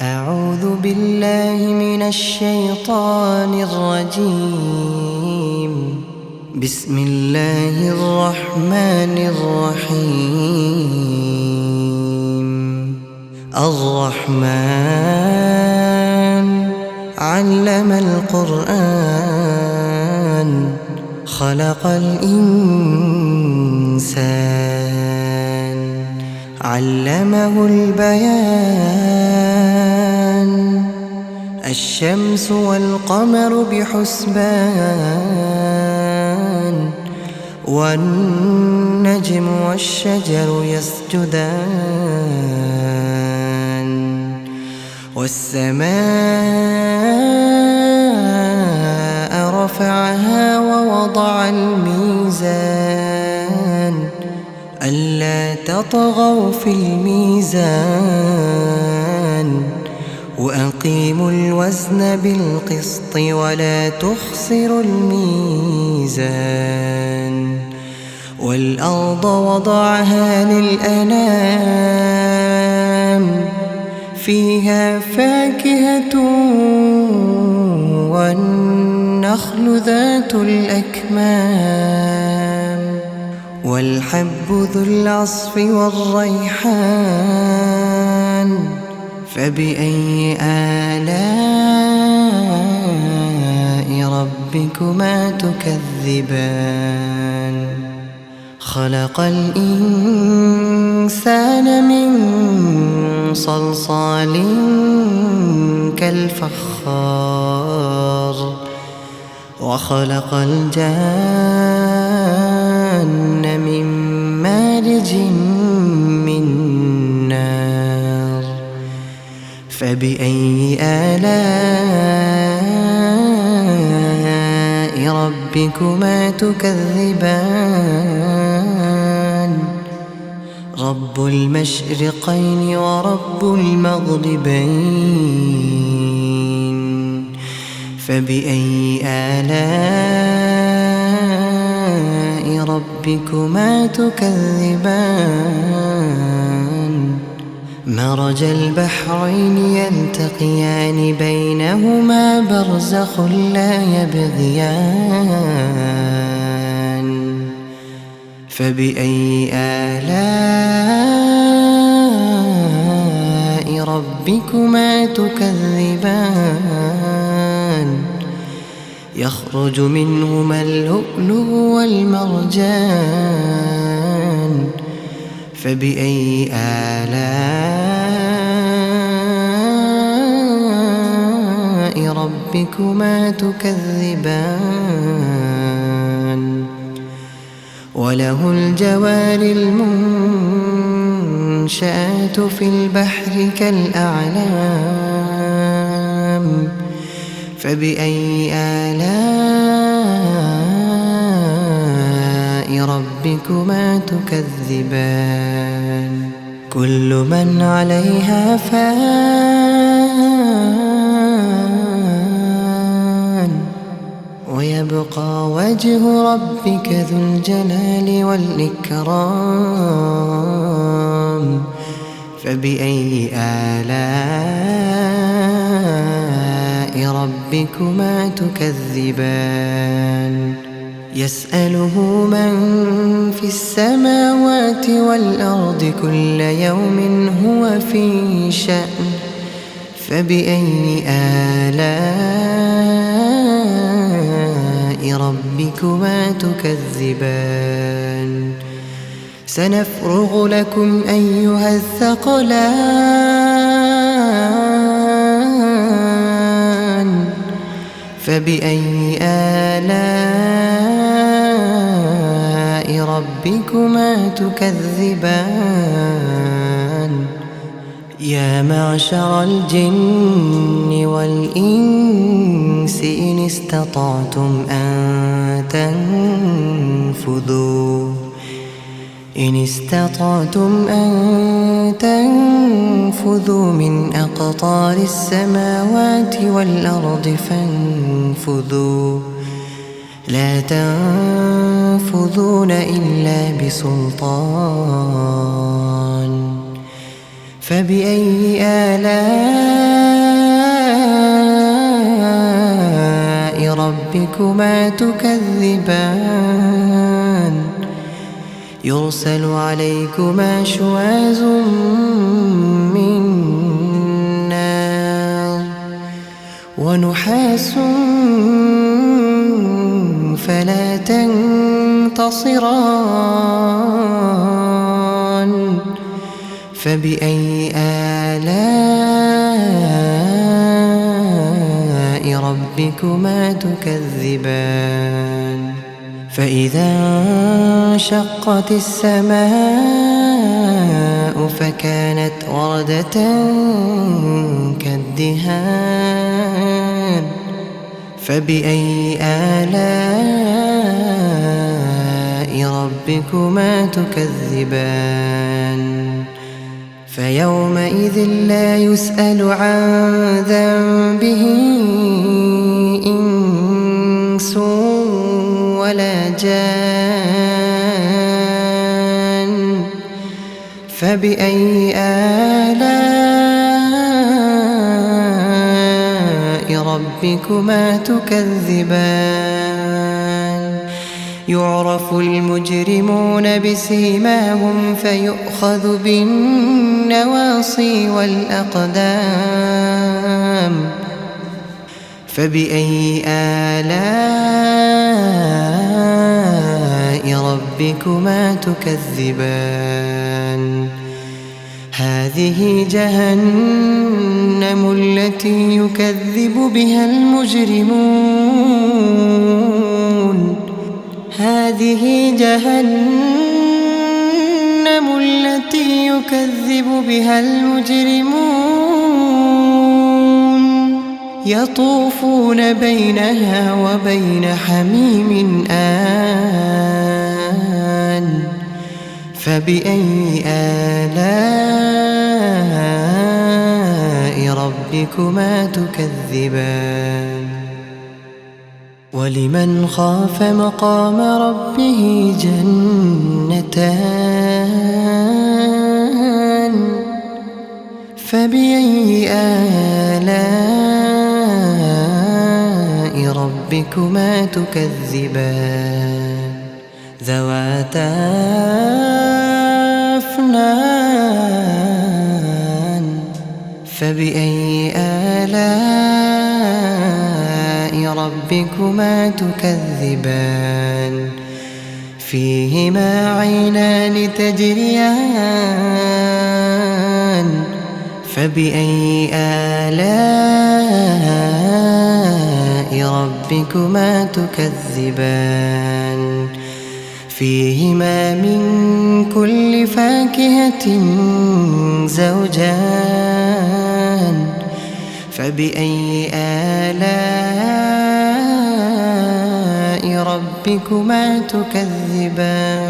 أعوذ بالله من الشيطان الرجيم. بسم الله الرحمن الرحيم. الرحمن علم القرآن خلق الإنسان علمه البيان. الشمس والقمر بحسبان والنجم والشجر يسجدان والسماء رفعها ووضع الميزان ألا تطغوا في الميزان وأقيموا الوزن بالقسط ولا تخسروا الميزان. والأرض وضعها للأنام فيها فاكهة والنخل ذات الأكمام والحب ذو العصف والريحان. فبأي آلاء ربكما تكذبان؟ خلق الإنسان من صلصال كالفخار وخلق الجان من مارج من نار. فبأي آلاء ربكما تكذبان؟ رب المشرقين ورب المغربين. فبأي آلاء ربكما تكذبان؟ مرج البحرين يلتقيان بينهما برزخ لا يبغيان. فبأي آلاء ربكما تكذبان؟ يخرج منهما اللؤلؤ والمرجان. فبأي آلاء ربكما تكذبان؟ وله الجوار المنشآت في البحر كالأعلام. فبأي آلاء ربكما تكذبان؟ كل من عليها فان ويبقى وجه ربك ذو الجلال والإكرام. فبأي آلاء ربكما تكذبان؟ يسأله من في السماوات والأرض كل يوم هو في شأن. فبأي آلاء ربكما تكذبان؟ سنفرغ لكم أيها الثقلان. فبأي آلاء ربكما تكذبان؟ يا معشر الجن والإنس إن استطعتم أن تنفذوا من أقطار السماوات والأرض فانفذوا لا تنفذون إلا بسلطان. فبأي آلاء ربكما تكذبان يرسل عليكما شواظ من نار ونحاس فلا تنتصران فبأي آلاء ربكما تكذبان فإذا انشقت السماء فكانت وردة كالدهان فبأي آلاء ربكما تكذبان فيومئذ لا يسأل عن ذنبه إنس ولا جان فبأي آلاء ربكما تكذبان يعرف المجرمون بسيماهم فيؤخذ بالنواصي والأقدام فبأي آلاء ربكما تكذبان هذه جهنم التي يكذب بها المجرمون هذه جهنم التي يكذب بها المجرمون يطوفون بينها وبين حميم آن فبأي آلاء ربكما تكذبان ولمن خاف مقام ربه جنتان فبأي آلاء ربكما تكذبان ذواتا أفنان فبأي آلاء ربكما تكذبان فيهما عينان تجريان فبأي آلاء ربكما تكذبان فيهما من كل فاكهة زوجان فبأي آلاء ربكما تكذبان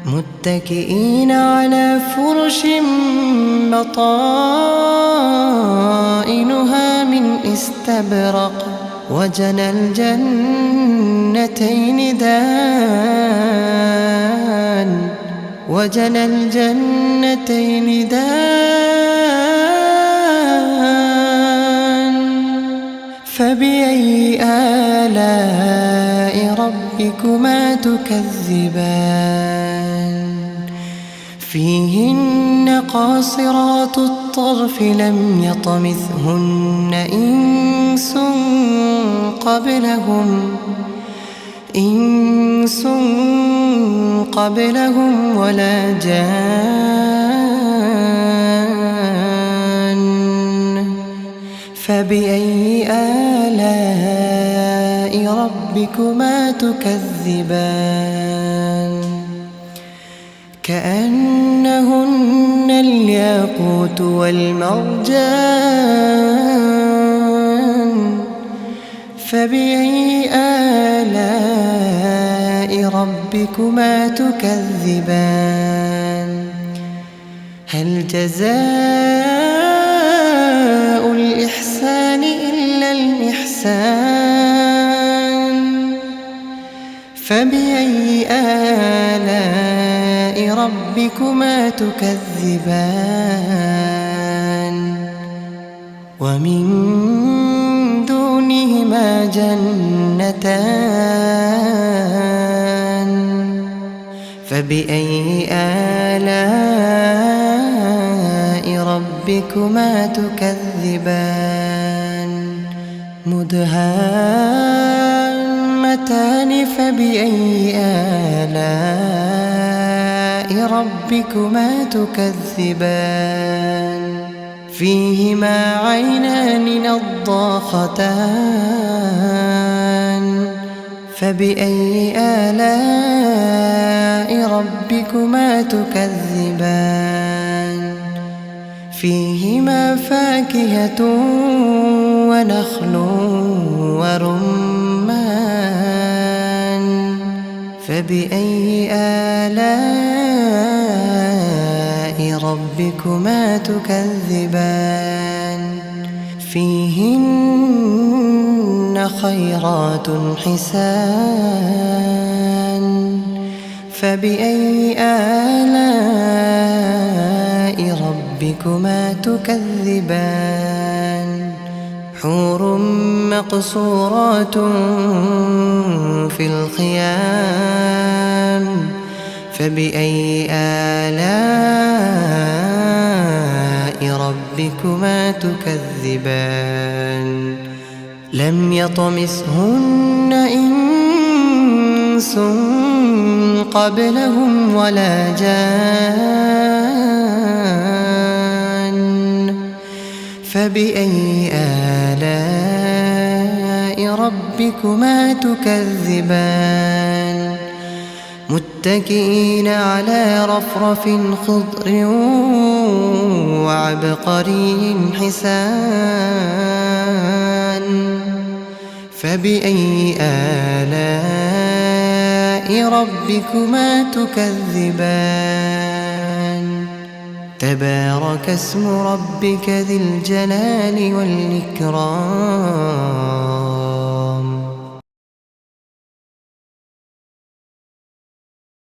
متكئين على فرش بطائنها من استبرق وجنى الجنتين دان وجنى الجنتين دان فبأي آلاء ربكما تكذبان فيهن قاصرات الطرف لم يطمثهن إنس قبلهم ولا جان فبأي آلاء ربكما تكذبان كأنهن الياقوت والمرجان فبأي آلاء ربكما تكذبان هل جزاء الإحسان إلا الإحسان فبأي آلاء ربكما تكذبان ومن دونهما جنتان فبأي آلاء ربكما تكذبان مدهامتان فبأي آلاء ربكما تكذبان فيهما عينان نضاختان فبأي آلاء ربكما تكذبان فيهما فاكهة ونخل ورمان فبأي آلاء ربكما تكذبان فيهن خيرات حسان فبأي آلاء ربكما تكذبان حور مقصورات في الخيام فبأي آلاء ربكما تكذبان لم يطمثهن إنس قبلهم ولا جان فبأي آلاء ربكما تكذبان متكئين على رفرف خضر وعبقري حسان فبأي آلاء ربكما تكذبان تبارك اسم ربك ذي الجلال والإكرام